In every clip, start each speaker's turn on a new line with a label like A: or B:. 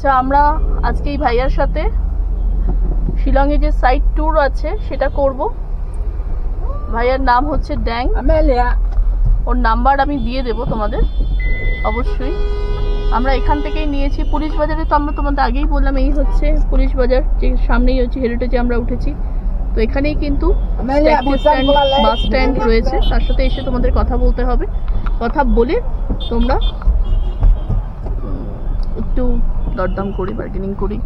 A: আচ্ছা, আমরা আজকে এই ভাইয়ার সাথে শিলংয়ে যে সাইট ট্যুর আছে সেটা করব। ভাইয়ার নাম হচ্ছে ড্যাং, ওর নাম্বার আমি দিয়ে দেব তোমাদের অবশ্যই। আমরা এখান থেকেই নিয়েছি পুলিশ বাজারে, তো আমরা তোমাদের আগেই বললাম এই হচ্ছে পুলিশ বাজার, যে সামনেই হচ্ছে হেরিটেজে আমরা উঠেছি। তো এখানেই কিন্তু বাস স্ট্যান্ড রয়েছে, তার সাথে এসে তোমাদের কথা বলতে হবে। কথা বলে তোমরা একটু দরদাম করি, বার্গেনিং করি,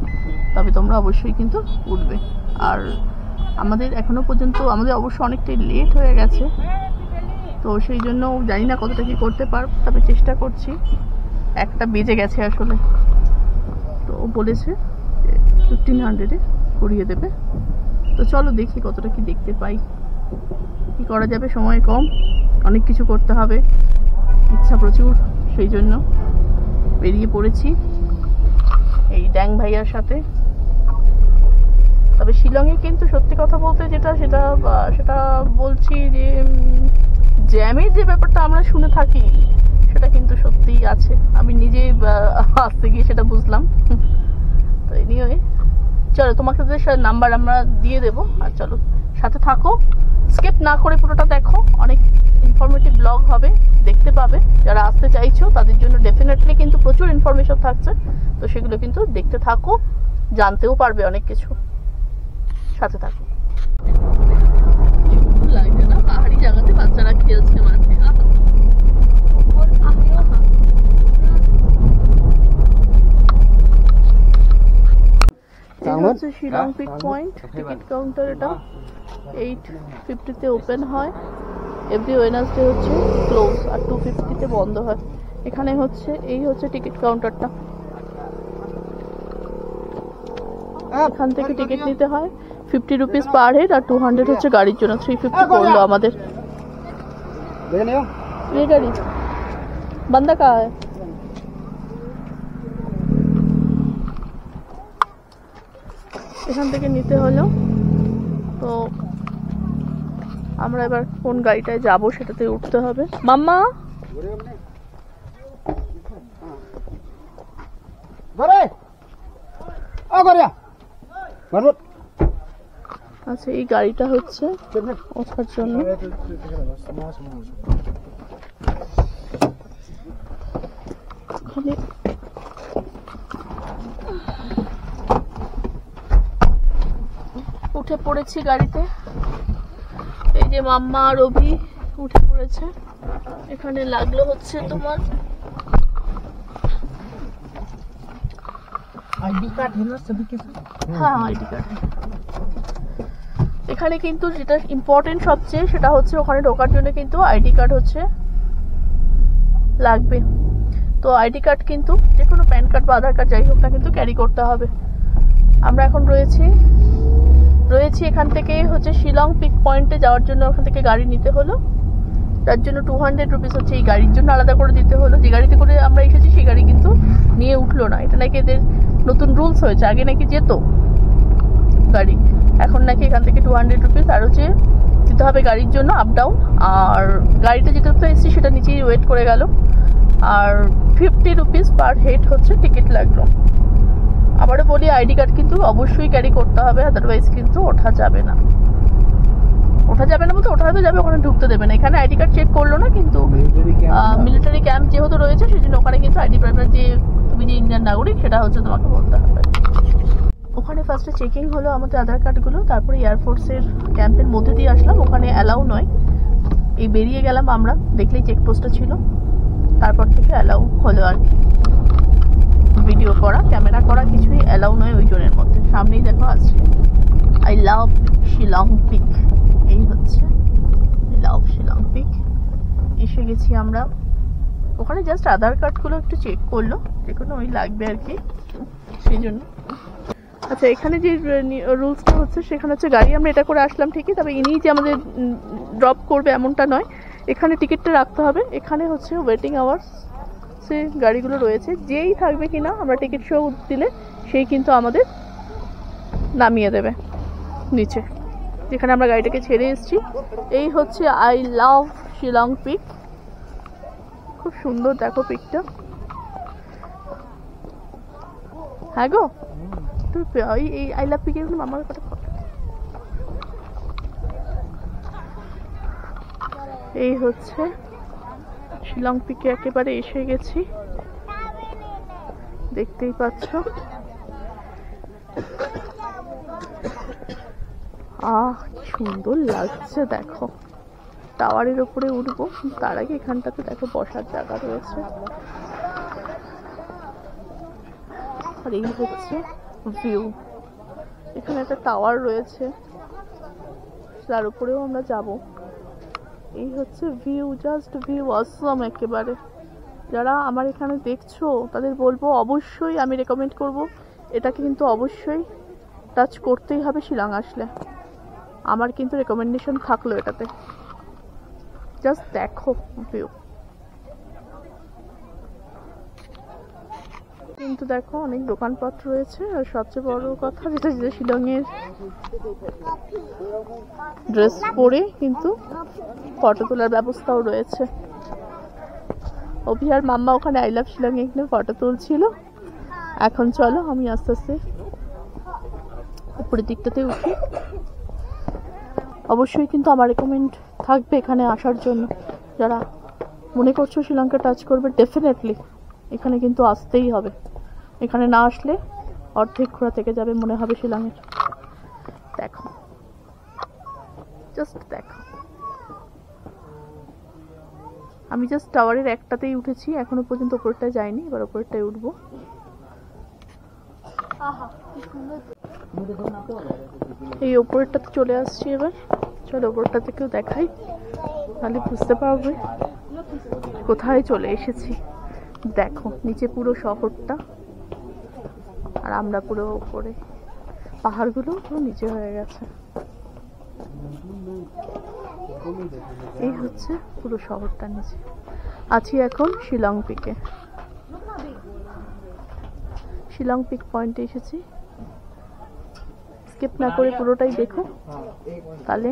A: তবে তোমরা অবশ্যই কিন্তু উঠবে। আর আমাদের এখনো পর্যন্ত আমাদের অবশ্য অনেকটাই লেট হয়ে গেছে, তো সেই জন্য জানি না কতটা কি করতে পারবো, তবে চেষ্টা করছি। 1টা বেজে গেছে আসলে, তো ও বলেছে 1500-এ করিয়ে দেবে। তো চলো দেখি কতটা কি দেখতে পাই, কি করা যাবে। সময় কম, অনেক কিছু করতে হবে, ইচ্ছা প্রচুর, সেই জন্য বেরিয়ে পড়েছি এই ড্যাং ভাইয়ার সাথে। তবে শিলংয়ে কিন্তু সত্যি কথা বলতে সেটা বলছি যে জ্যামের যে ব্যাপারটা আমরা শুনে থাকি সেটা কিন্তু সত্যিই আছে। আমি নিজে আসতে গিয়ে সেটা বুঝলাম। তো এনিওয়ে চলো, তোমাকে নাম্বার আমরা দিয়ে দেবো, আর চলো সাথে থাকো, স্কিপ না করে পুরোটা দেখো। অনেক ইনফরমেটিভ ব্লগ হবে, দেখতে পাবে। যারা আসতে চাইছো তাদের জন্য ডেফিনেটলি কিন্তু প্রচুর ইনফরমেশন থাকছে, তো সেগুলো কিন্তু দেখতে থাকো, জানতেও পারবে অনেক কিছু। সাথে থাকো। লাগছে না পাহাড়ি জায়গাতে বাচ্চারা খেলছে মাঠে। Shillong peak point ticket counter, এটা 850-তে ওপেন হয়, এভরি ওয়েডনেসডে হচ্ছে ক্লোজ, আর 250-তে বন্ধ হয়। এখানে হচ্ছে এই হচ্ছে টিকিট কাউন্টারটা, এখান থেকে টিকিট নিতে হয় 50 রুপিস পার হেড, আর 200 হচ্ছে গাড়ির জন্য। 350 পড়লো আমাদের। ये गाड़ी बंदा कहाँ है? এখান থেকে নিতে হলো। তো আমরা এবার কোন গাড়িটায় যাব সেটাতে উঠতে হবে। মাম্মা আচ্ছা, এই গাড়িটা হচ্ছে ওঠার জন্য। উঠে পড়েছি গাড়িতে, এই যে মাম্মা আর অভি উঠে পড়েছে। এখানে লাগলো হচ্ছে তোমার আইডি কার্ড, হ্যাঁ আইডি কার্ড। এখানে কিন্তু যেটা ইম্পর্টেন্ট সবচেয়ে সেটা হচ্ছে ওখানে ঢোকার জন্য কিন্তু আইডি কার্ড হচ্ছে লাগবে। তো আইডি কার্ড কিন্তু যে কোনো প্যান কার্ড বা আধার কার্ড যাই হোক না কিন্তু ক্যারি করতে হবে। আমরা এখন রয়েছি এখান থেকে হচ্ছে শিলং পিক পয়েন্টে যাওয়ার জন্য ওখান থেকে গাড়ি নিতে হলো, তার জন্য 200 রুপিস হচ্ছে এই গাড়ির জন্য আলাদা করে দিতে হলো। যে গাড়িতে করে আমরা এসেছি সেই গাড়ি কিন্তু নিয়ে উঠলো না, এটা নাকি এদের নতুন রুলস হয়েছে। আগে নাকি যেত গাড়ি, এখন নাকি এখান থেকে 200 রুপিস আর হচ্ছে দিতে হবে গাড়ির জন্য আপ ডাউন। আর গাড়িটা যেটা তো এসেছি সেটা নিচেই ওয়েট করে গেল, আর 50 রুপিস পার হেড হচ্ছে টিকিট লাগলো। আবারও বলি, আইডি কার্ড কিন্তু অবশ্যই ক্যারি করতে হবে, আদারওয়াইজ কিন্তু ওঠা যাবে না। বলতে ওঠা হয়তো যাবে, ওখানে ঢুকতে দেবে না। এখানে আইডি কার্ড চেক করলো না, কিন্তু মিলিটারি ক্যাম্প যেহেতু রয়েছে সেই জন্য ওখানে কিন্তু আইডি কার্ড যে তুমি যে ইন্ডিয়ান নাগরিক সেটা হচ্ছে তোমাকে বলতে হবে। ওখানে ফার্স্টে চেকিং হলো আমাদের আধার কার্ডগুলো, তারপরে এয়ারফোর্সের ক্যাম্পের মধ্যে দিয়ে আসলাম, ওখানে অ্যালাউ নয়। এই বেরিয়ে গেলাম আমরা, দেখলেই চেকপোস্টটা ছিল, তারপর থেকে অ্যালাউ হলো। আর ভিডিও করা, ক্যামেরা করা কিছুই অ্যালাউ নয় ওই জোনের মধ্যে। সামনেই দেখো আসছে আই লাভ শিলং পিক, এই হচ্ছে আই লাভ শিলং পিক। এসে গেছি আমরা, ওখানে জাস্ট আধার কার্ডগুলো একটু চেক করলো, যে কোনো ওই লাগবে আর কি, সেই জন্য। আচ্ছা, এখানে যে রুলসটা হচ্ছে সেখানে হচ্ছে গাড়ি আমরা এটা করে আসলাম ঠিকই, তবে ইনি যে আমাদের ড্রপ করবে এমনটা নয়। এখানে টিকিটটা রাখতে হবে, এখানে হচ্ছে ওয়েটিং আওয়ার্স সে গাড়িগুলো রয়েছে, যেই থাকবে কিনা আমরা টিকিট শো দিলে সেই কিন্তু আমাদের নামিয়ে দেবে নিচে, যেখানে আমরা গাড়িটাকে ছেড়ে এসেছি। এই হচ্ছে আই লাভ শিলং পিক, খুব সুন্দর দেখো পিকটা। হ্যাঁ গো, তুমি এই আই লাভ পিকের মামার কথা। এই হচ্ছে শিলং পিকে একেবারে এসে গেছি, দেখতেই পাচ্ছ। কি সুন্দর লাগছে দেখো। টাওয়ারের উপরে উঠবো, তার আগে এখানটাতে দেখো বসার জায়গা রয়েছে। আর এই হচ্ছে ভিউ। এখানে একটা টাওয়ার রয়েছে, তার উপরেও আমরা যাব। এই হচ্ছে ভিউ, জাস্ট ভিউ অসম একেবারে। যারা আমার এখানে দেখছো তাদের বলবো অবশ্যই, আমি রেকমেন্ড করব এটাকে কিন্তু অবশ্যই টাচ করতেই হবে শিলং আসলে। আমার কিন্তু রেকমেন্ডেশন থাকলো এটাতে। জাস্ট দেখো ভিউ। কিন্তু দেখো অনেক দোকানপত্র রয়েছে, আর সবচেয়ে বড় কথা যেটা শিলংয়ের ড্রেস পরে কিন্তু ফটো তোলার ব্যবস্থাও রয়েছে। অভি আর মাম্মা ওখানে আই লাভ শিলং এখানে ফটো তুলছিল। এখন চলো আমি আস্তে আস্তে উপরের দিকটাতে উঠি। অবশ্যই কিন্তু আমার রেকমেন্ড থাকবে এখানে আসার জন্য। যারা মনে করছো শিলংকে টাচ করবে, ডেফিনেটলি এখানে কিন্তু আসতেই হবে। এখানে না আসলে অর্ধেক ঘোরা থেকে যাবে মনে হবে শিলংয়ের। দেখো, জাস্ট দেখো। আমি জাস্ট টাওয়ারের একটাতেই উঠেছি, এখনো পর্যন্ত উপরটায় যাইনি, এবার উপরটায় উঠবো। এই উপরটাতে চলে আসছি এবার। চলো উপরটা থেকেও দেখাই, তাহলে বুঝতে পারবে কোথায় চলে এসেছি। দেখো নিচে পুরো শহরটা, আর আমরা পুরো উপরে। পাহাড়গুলো পুরো নিচে হয়ে গেছে। এই হচ্ছে পুরো শহরটা নিচে। আছি এখন শিলং পিকে। শিলং পিক পয়েন্টে এসেছি। স্কিপ না করে পুরোটাই দেখো, তাহলে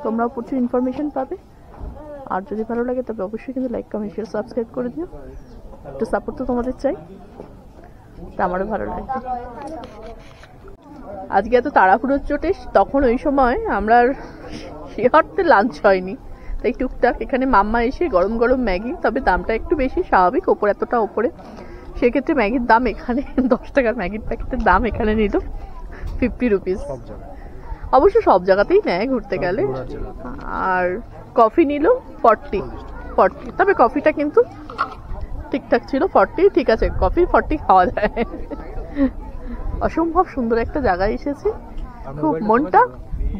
A: তোমরাও প্রচুর ইনফরমেশন পাবে। আর যদি ভালো লাগে তবে অবশ্যই কিন্তু লাইক, কমেন্ট, শেয়ার, সাবস্ক্রাইব করে দিও। একটু সাপোর্ট তো তোমাদের চাই, তা আমারও ভালো লাগবে। আজকে এত তাড়াহুড়োর চোটে তখন ওই সময় আমরা শিহরতে লাঞ্চ হয়নি, তাই টুকটাক এখানে মাম্মা এসে গরম গরম ম্যাগি, তবে দামটা একটু বেশি স্বাভাবিক, ওপর এতটা ওপরে। সেক্ষেত্রে ম্যাগির দাম এখানে 10 টাকার ম্যাগির প্যাকেটের দাম এখানে নিল 50 রুপিস। অবশ্য সব জায়গাতেই নেয় ঘুরতে গেলে। আর কফি নিল 40। তবে কফিটা কিন্তু ঠিকঠাক ছিল। 40 ঠিক আছে, কফি 40 খাওয়া যায়। অসম্ভব সুন্দর একটা জায়গায় এসেছি, খুব মনটা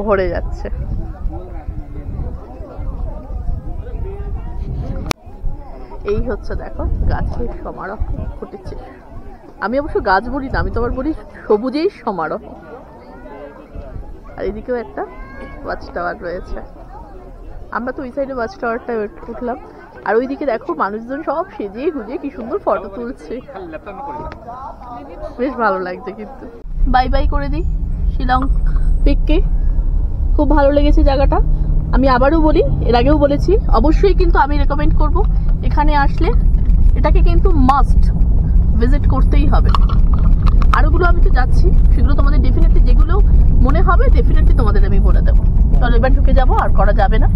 A: ভরে যাচ্ছে। এই হচ্ছে দেখো গাছের সমারোহ ঘটেছে। আমি অবশ্য গাছ বলি না, আমি তোমার বলি সবুজেই সমারোহ। আর এদিকেও একটা ওয়াচ টাওয়ার রয়েছে। আমরা তো ওই সাইডে ওয়াচ টাওয়ারটা উঠলাম। আর ওইদিকে দেখো মানুষজন সব সেজে গুজে কি সুন্দর ফটো তুলছে, বেশ ভালো লাগছে। কিন্তু বাই বাই করে দিই শিলং পিককে। খুব ভালো লেগেছে জায়গাটা। আমি আবারও বলি, এর আগেও বলেছি, অবশ্যই কিন্তু আমি রেকমেন্ড করব এখানে আসলে এটাকে কিন্তু মাস্ট ভিজিট করতেই হবে। আরোগুলো আমি তো যাচ্ছি, সেগুলো তোমাদের ডেফিনেটলি যেগুলো মনে হবে ডেফিনেটলি তোমাদের আমি বলে দেবো। চলো এবার ঢুকে যাবো, আর করা যাবে না।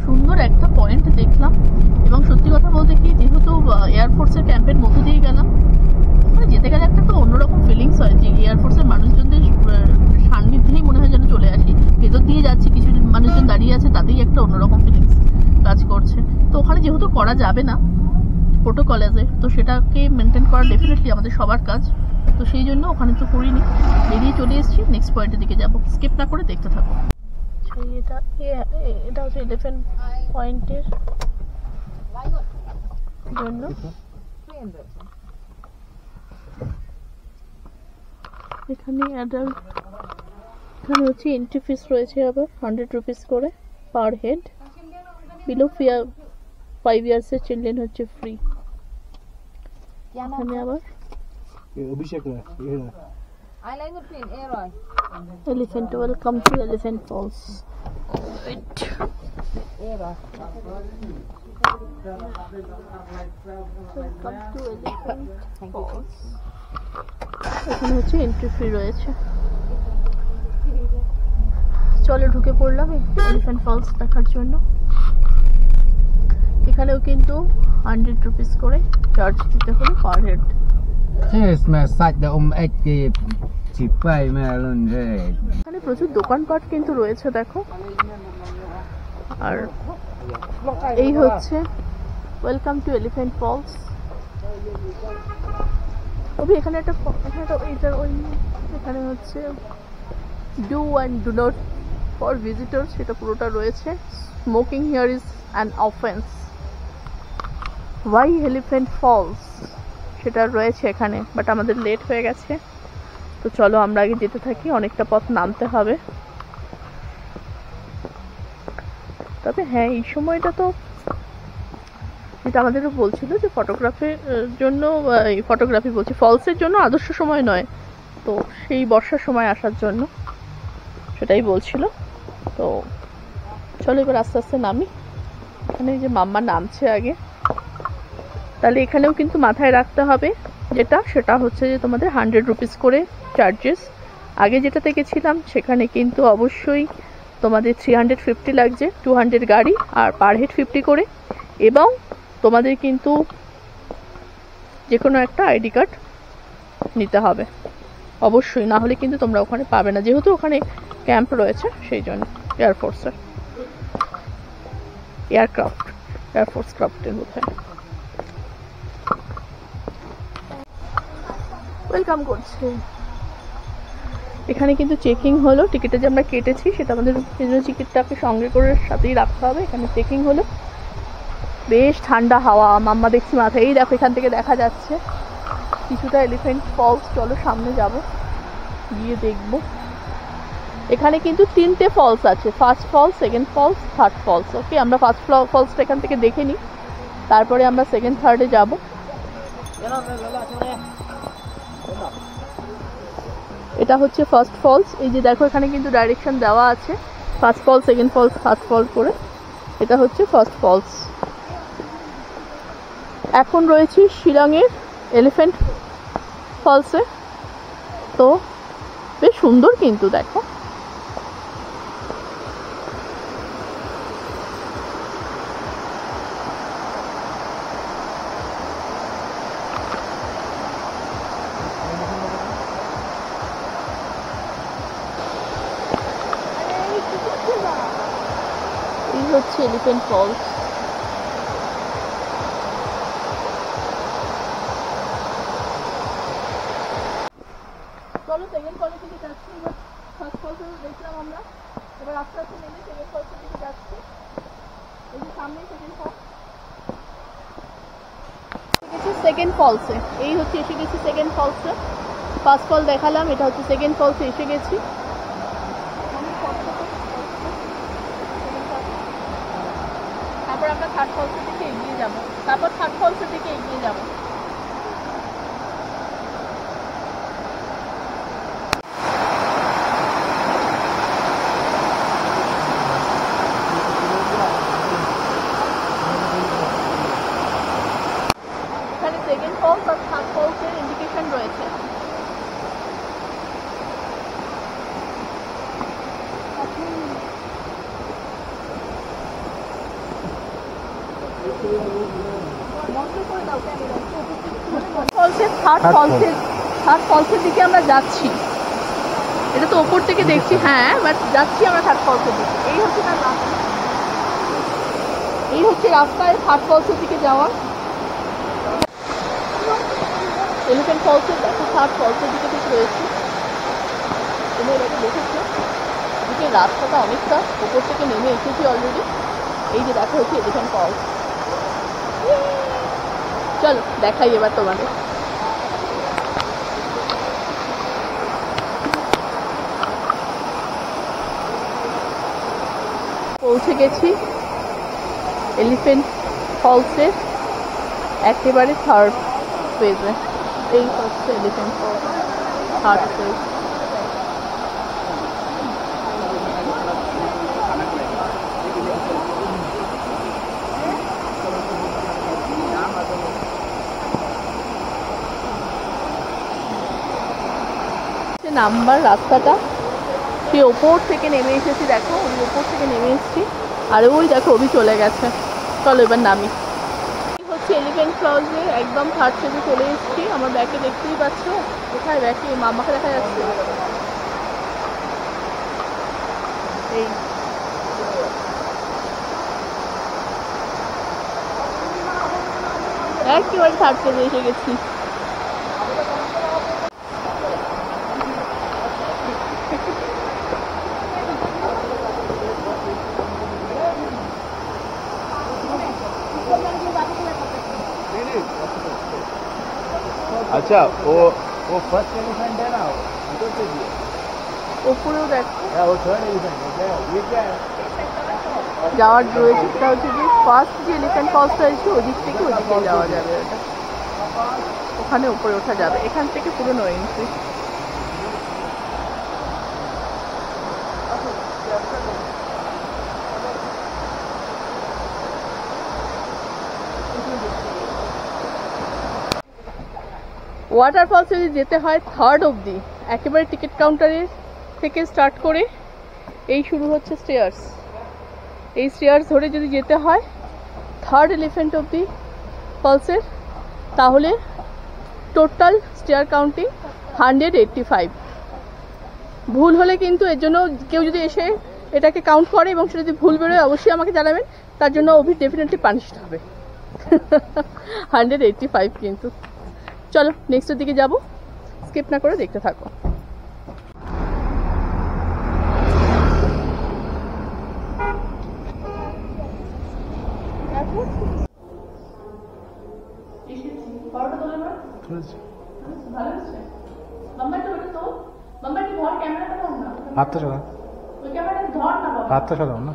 A: সুন্দর একটা পয়েন্ট দেখলাম, এবং সত্যি কথা বলতে কি, যেহেতু এয়ারফোর্সের ক্যাম্পের মধ্য দিয়ে গেলাম, মানে যেতে গেলে একটা তো অন্যরকম ফিলিংস হয় যে এয়ারফোর্সের মানুষজনদের সান্নিধ্যেই মনে হয় যেন চলে আসি। ভেতর দিয়ে যাচ্ছি, কিছু মানুষজন দাঁড়িয়ে আছে, তাতেই একটা অন্যরকম ফিলিংস কাজ করছে। তো ওখানে যেহেতু করা যাবে না প্রোটোকল আছে, তো সেটাকে মেনটেন করা ডেফিনেটলি আমাদের সবার কাজ। তো সেই জন্য ওখানে তো করিনি, বেরিয়ে চলে এসেছি। নেক্সট পয়েন্টের দিকে যাবো, স্কিপ না করে দেখতে থাকো। এটা হচ্ছে এলিফ্যান্ট পয়েন্টের জন্য। এখানে এখানে হচ্ছে এন্ট্রি ফিস রয়েছে আবার 100 রুপিস করে পার হেড। বিলো 5 ইয়ার্সের চিলড্রেন হচ্ছে ফ্রি। এখানে আবার elephant, welcome to elephant falls. এখানে হচ্ছে এন্ট্রি ফ্রি রয়েছে। চলো ঢুকে পড়লাম এলিফ্যান্ট ফলস দেখার জন্য। এখানেও কিন্তু 100 রুপিস করে চার্জ দিতে হলো পার হেড। এখানে প্রচুর দোকানপাট কিন্তু রয়েছে দেখো। আর এই হচ্ছে ওয়েলকাম টু এলিফ্যান্ট ফলস। তবে এখানে একটা এখানে হচ্ছে do and do not for visitor, সেটা পুরোটা রয়েছে। Smoking here is an offence. Why elephant falls সেটা রয়েছে এখানে, বাট আমাদের লেট হয়ে গেছে, তো চলো আমরা আগে যেতে থাকি। অনেকটা পথ নামতে হবে। তবে হ্যাঁ, এই সময়টা তো যেটা আমাদেরও বলছিল যে ফটোগ্রাফির জন্য, ফটোগ্রাফি বলছি, ফলসের জন্য আদর্শ সময় নয়, তো সেই বর্ষার সময় আসার জন্য সেটাই বলছিল। তো চলো এবার আস্তে আস্তে নামি। এখানে যে মাম্মা নামছে আগে, তাহলে এখানেও কিন্তু মাথায় রাখতে হবে সেটা হচ্ছে যে তোমাদের 100 রুপিস করে চার্জেস। আগে যেটাতে গেছিলাম সেখানে কিন্তু অবশ্যই তোমাদের 350 লাগছে, 200 গাড়ি আর পার হেড 50 করে, এবং তোমাদের কিন্তু যে কোনো একটা আইডি কার্ড নিতে হবে অবশ্যই, না হলে কিন্তু তোমরা ওখানে পাবে না, যেহেতু ওখানে ক্যাম্প রয়েছে সেই জন্য। এয়ারফোর্সের এয়ারফোর্স ক্রাফটের বোধহয়। ওয়েলকাম করছে। এখানে কিন্তু চেকিং হলো, টিকিটটা যে আমরা কেটেছি সেটা আমাদের টিকিটটাকে সঙ্গে করে সাথেই রাখতে হবে। এখানে চেকিং হলো, বেশ ঠান্ডা হাওয়া, মাম্মা দেখছি মাথায়, এই দেখো এখান থেকে দেখা যাচ্ছে কিছুটা এলিফ্যান্ট ফলস। চলো সামনে যাব, গিয়ে দেখব। এখানে কিন্তু 3টে ফলস আছে, first false, second false, third false. Okay, আমরা ফার্স্ট ফলসটা এখান থেকে দেখে নিই, তারপরে আমরা সেকেন্ড থার্ডে যাব। এটা হচ্ছে ফার্স্ট ফলস। এই যে দেখো এখানে কিন্তু ডাইরেকশন দেওয়া আছে, first false, second false, third falls করে। এটা হচ্ছে ফার্স্ট ফলস। এখন রয়েছি শিলংয়ের এলিফ্যান্ট ফলসে। তো বেশ সুন্দর কিন্তু দেখো। এই হচ্ছে এলিফ্যান্ট ফলস। চলো সেকেন্ড ফলসের দিকে যাচ্ছি। এবার ফার্স্ট ফলস দেখলাম আমরা, এবার আস্তে আস্তে নেমে সেকেন্ড ফলসের দিকে যাচ্ছি। এই যে সামনে সেকেন্ড ফলস, সেকেন্ড ফলসে। এই হচ্ছে এসে গেছি সেকেন্ড ফলসে। ফার্স্ট ফল দেখালাম, এটা হচ্ছে সেকেন্ড ফলসে এসে গেছি। তারপর আমরা থার্ড ফলসের দিকে এগিয়ে যাব, এখানে সেকেন্ড ফলস আর থার্ড ফলসের ইন্ডিকেশন রয়েছে। থার্ড ফলসের দিকে আমরা যাচ্ছি। এটা তো ওপর থেকে দেখছি, হ্যাঁ, বাট যাচ্ছি আমরা থার্ড ফলসের দিকে। এই হচ্ছে তার রাস্তা, এই হচ্ছে রাস্তায় থার্ড ফলসের দিকে যাওয়া। এলিফ্যান্ট ফলসের দেখো থার্ড ফলসের দিকে ঠিক রয়েছে। তুমি এটাকে দেখেছো, এদিকে রাস্তাটা অনেকটা ওপর থেকে নেমে এসেছি অলরেডি। এই যে দেখা হচ্ছে এলিফ্যান্ট ফলস। চলো দেখাই এবার তোমাদের। পৌঁছে গেছি এলিফ্যান্ট ফলসের একেবারে থার্ড ফেজে। এই হচ্ছে এলিফ্যান্ট ফলস থার্ড ফেজ। নামবার রাস্তাটা, সেই ওপর থেকে নেমে এসেছি। দেখো ওই ওপর থেকে নেমে এসেছি, আর ওই দেখো অভি চলে গেছে। চলো এবার নামি। হচ্ছে এলিফ্যান্ট ফলসে একদম থার্ড স্টেজে চলে এসেছি। আমার ব্যাকে দেখতেই পাচ্ছ। কোথায় ব্যাকে? মামাকে দেখা যাচ্ছে। এই একেবারে থার্ড স্টেজে এসে গেছি।
B: अच्छा वो फर्स्ट एलिफेंट है ना, उधर से भी
A: উপরেও দেখো
B: वो थर्ड एलिफेंट है। ये क्या है?
A: যাওয়ার রয়েছে সেটা হচ্ছে যে ফার্স্ট যে এলিফ্যান্ট ফলসটা আছে ওদিক থেকে ওদিকে যাওয়া যাবে। ওটা ওখানে উপরে ওঠা যাবে। এখান থেকে পুরো নো এন্ট্রি। ওয়াটারফলস যদি যেতে হয় থার্ড অবধি, একেবারে টিকিট কাউন্টারের থেকে স্টার্ট করে এই শুরু হচ্ছে স্টেয়ার্স। এই স্টেয়ার্স ধরে যদি যেতে হয় থার্ড এলিফ্যান্ট অবধি ফলসের, তাহলে টোটাল স্টেয়ার কাউন্টিং 185। ভুল হলে কিন্তু এর জন্য কেউ যদি এসে এটাকে কাউন্ট করে এবং সেটা যদি ভুল বেরোয় অবশ্যই আমাকে জানাবেন। তার জন্য অভি ডেফিনেটলি পানিশড হবে। 185 কিন্তু। চলো নেক্সটের দিকে যাব, স্কিপ না করে দেখতে থাকো।
B: हाथ तो चलाओ ना।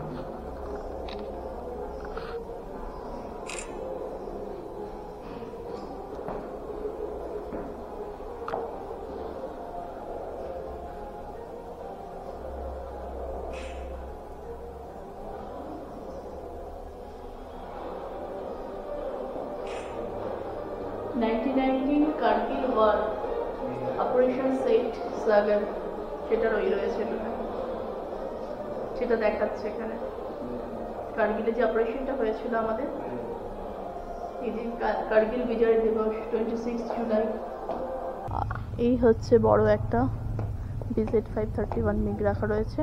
A: কার্গিল ওয়ার অপারেশন সেট সাগার, সেটার ওই রয়েছে, সেটা দেখাচ্ছে এখানে। কার্গিলে যে অপারেশনটা হয়েছিল আমাদের, এই দিন কার্গিল বিজয় দিবস 26 জুলাই। এই হচ্ছে বড় একটা BZ531 মিগ রাখা রয়েছে।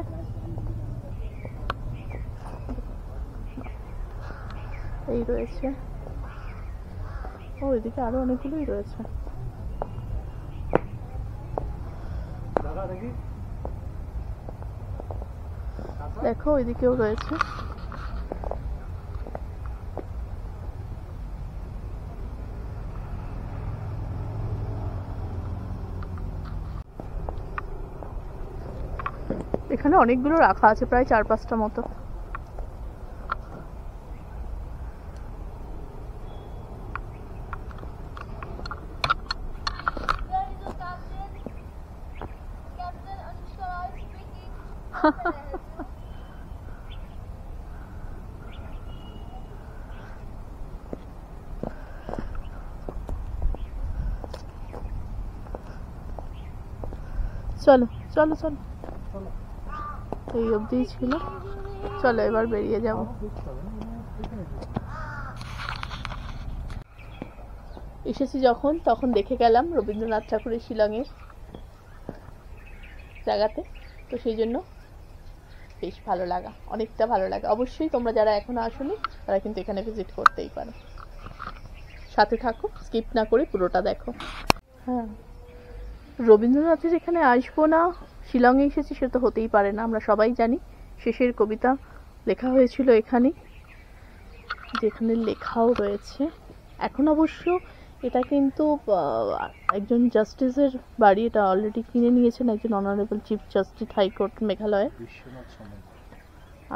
A: এই রয়েছে, ওইদিকে আরো অনেকগুলোই রয়েছে। দেখো ওইদিকেও রয়েছে। এখানে অনেকগুলো রাখা আছে, প্রায় 4-5টা মতো। চলো চলো চলো, এই অবধি ছিল। চলো এবার বেরিয়ে যাব। এসেছি যখন, তখন দেখে গেলাম রবীন্দ্রনাথ ঠাকুরের শিলংয়ের জায়গাতে, তো সেই জন্য বেশ ভালো লাগা, অনেকটা ভালো লাগা। অবশ্যই তোমরা যারা এখনো আসোনি তারা কিন্তু এখানে ভিজিট করতেই পারো। সাথে থাকো, স্কিপ না করে পুরোটা দেখো। হ্যাঁ, রবীন্দ্রনাথের এখানে আসবো না, শিলংয়ে এসেছি সে তো হতেই পারে না। আমরা সবাই জানি শেষের কবিতা লেখা হয়েছিল এখানে, যেখানে লেখাও রয়েছে। এখন অবশ্য এটা কিন্তু একজন জাস্টিসের বাড়ি, এটা অলরেডি কিনে নিয়েছেন একজন honourable chief justice high court Meghalaya.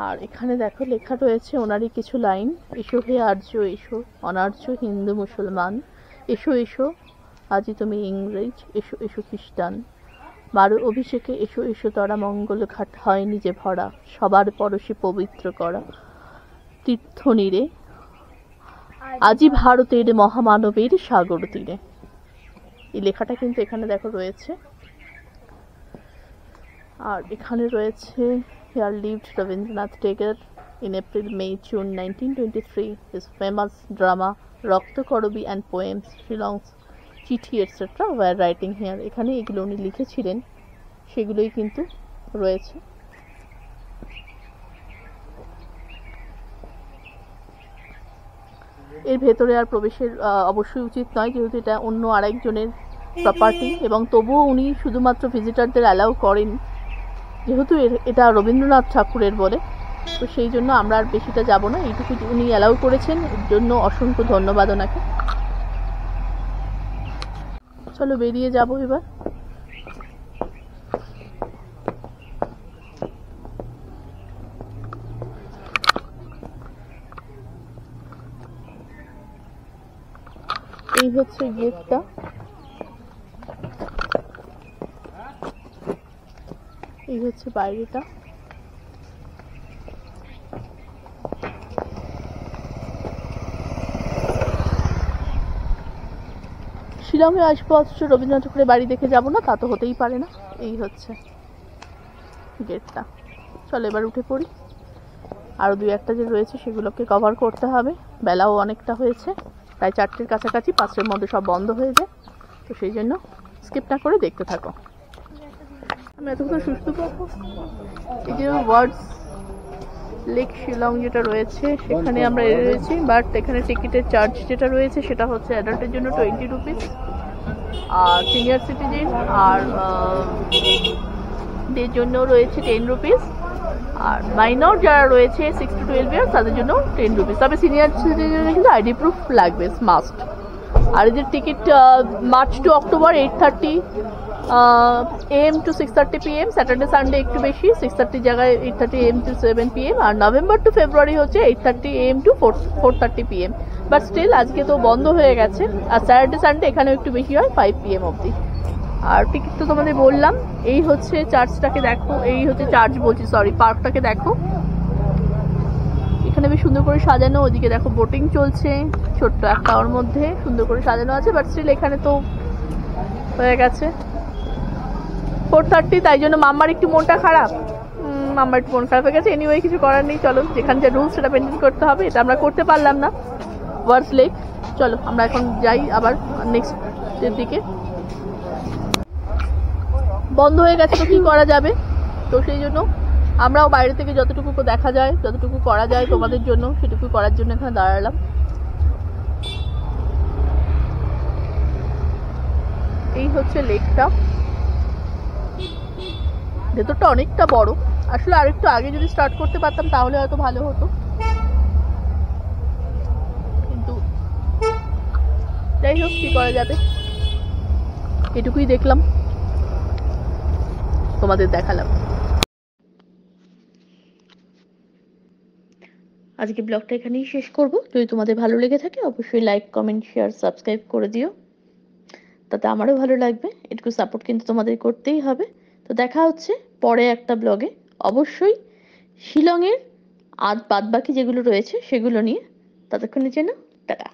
A: আর এখানে দেখো লেখা রয়েছে ওনারই কিছু লাইন। এসো হে আর্য এসো, অনার্য হিন্দু মুসলমান, এসো এসো আজই তুমি ইংরেজ, এসো এসো খ্রিস্টান, মারো অভিষেকে এসো এসো তরা, মঙ্গল ঘাট হয় নিজে ভরা, সবার পরশে পবিত্র করা তীর্থ নীরে, আজি ভারতের মহামানবের সাগর তীরে। এই লেখাটা কিন্তু এখানে দেখো রয়েছে। আর এখানে রয়েছে here lived Rabindranath Tagore in April, May, June 1923. His famous drama রক্ত করবী and poems Shillong's চিঠি etc. were writing here. এখানে এগুলো উনি লিখেছিলেন, সেগুলোই কিন্তু রয়েছে। এর ভেতরে আর প্রবেশের অবশ্যই উচিত নয়, যেহেতু এটা অন্য আরেকজনের প্রপার্টি, এবং তবুও উনি শুধুমাত্র ভিজিটারদের অ্যালাউ করেন, যেহেতু এটা রবীন্দ্রনাথ ঠাকুরের বলে, তো সেই জন্য আমরা আর বেশিটা যাব না। এইটুকু উনি অ্যালাউ করেছেন, এর জন্য অসংখ্য ধন্যবাদ ওনাকে। চলো বেরিয়ে যাব এবার। এই হচ্ছে গেটটা, এই হচ্ছে বাইরেটা। শিলংয়ে আসবো অথচ রবীন্দ্রনাথ ঠাকুরের বাড়ি দেখে যাব না, তা তো হতেই পারে না। এই হচ্ছে গেটটা। চলো এবার উঠে পড়ি। আরও দুই একটা যে রয়েছে সেগুলোকে কভার করতে হবে। বেলাও অনেকটা হয়েছে, প্রায় 4টের কাছাকাছি। 5টার মধ্যে সব বন্ধ হয়ে যায়, তো সেই জন্য স্কিপ না করে দেখতে থাকো। আমি এতক্ষণ সুস্থ পাবো। এই যে ওয়ার্ডস লেক শিলং যেটা রয়েছে সেখানে আমরা রয়েছি, বাট এখানে টিকিটের চার্জ যেটা রয়েছে সেটা হচ্ছে অ্যাডাল্টের জন্য 20 রুপিস, আর সিনিয়র সিটিজেন আর দের জন্য রয়েছে 10 রুপিস, আর মাইনর যারা রয়েছে 6 to 12 ইয়ার্স তাদের জন্য 10 রুপিস। তবে সিনিয়র সিটিজেনের কিন্তু আইডি প্রুফ লাগবে, মাস্ট। আর এদের ticket March to October 8:30 AM to 6:30 PM, Saturday Sunday একটু বেশি, 6:30 জায়গায় 8:30 AM to 7 PM, আর নভেম্বর টু ফেব্রুয়ারি হচ্ছে 8:30 AM to 4:30 PM। But still আজকে তো বন্ধ হয়ে গেছে, আর স্যাটারডে সানডে এখানেও একটু বেশি হয়, 5 PM অবধি। আর টিকিট তো তোমাদের বললাম। এই হচ্ছে চার্চটাকে দেখো, এই হচ্ছে চার্চ বলছি, সরি, পার্কটাকে দেখো। এখানে বেশ সুন্দর করে সাজানো, ওদিকে দেখো বোটিং চলছে ছোট্ট একটা ওর মধ্যে, সুন্দর করে সাজানো আছে। বাট স্টিল এখানে তো হয়ে গেছে 4:30, তাই জন্য মাম্মার একটু মনটা খারাপ। মাম্মার একটু মন খারাপ হয়ে গেছে। এনিওয়ে কিছু করার নেই, চলো যেখানে যে রুলস সেটা মেনটেন করতে হবে, এটা আমরা করতে পারলাম না। ওয়ার্ডস লেক, চলো আমরা এখন যাই আবার নেক্সটের দিকে। বন্ধ হয়ে গেছে তো কি করা যাবে, তো সেই জন্য আমরাও বাইরে থেকে যতটুকু দেখা যায়, যতটুকু করা যায় তোমাদের জন্য, সেটুকু করার জন্য এখানে দাঁড়ালাম। এই হচ্ছে লেকটা, ভেতরটা অনেকটা বড়। আসলে আরেকটু আগে যদি স্টার্ট করতে পারতাম তাহলে হয়তো ভালো হতো, কিন্তু যাই হোক, কি করা যাবে। এটুকুই দেখলাম, তোমাদের দেখালাম। আজকে ব্লগটা এখানেই শেষ করব। যদি তোমাদের ভালো লেগে থাকে অবশ্যই লাইক, কমেন্ট, শেয়ার, সাবস্ক্রাইব করে দিও, তাতে আমারও ভালো লাগবে। এটুকু সাপোর্ট কিন্তু তোমাদের করতেই হবে। তো দেখা হচ্ছে পরে একটা ব্লগে, অবশ্যই শিলংয়ের আর বাদবাকি যেগুলো রয়েছে সেগুলো নিয়ে। ততক্ষণের জন্য টাটা।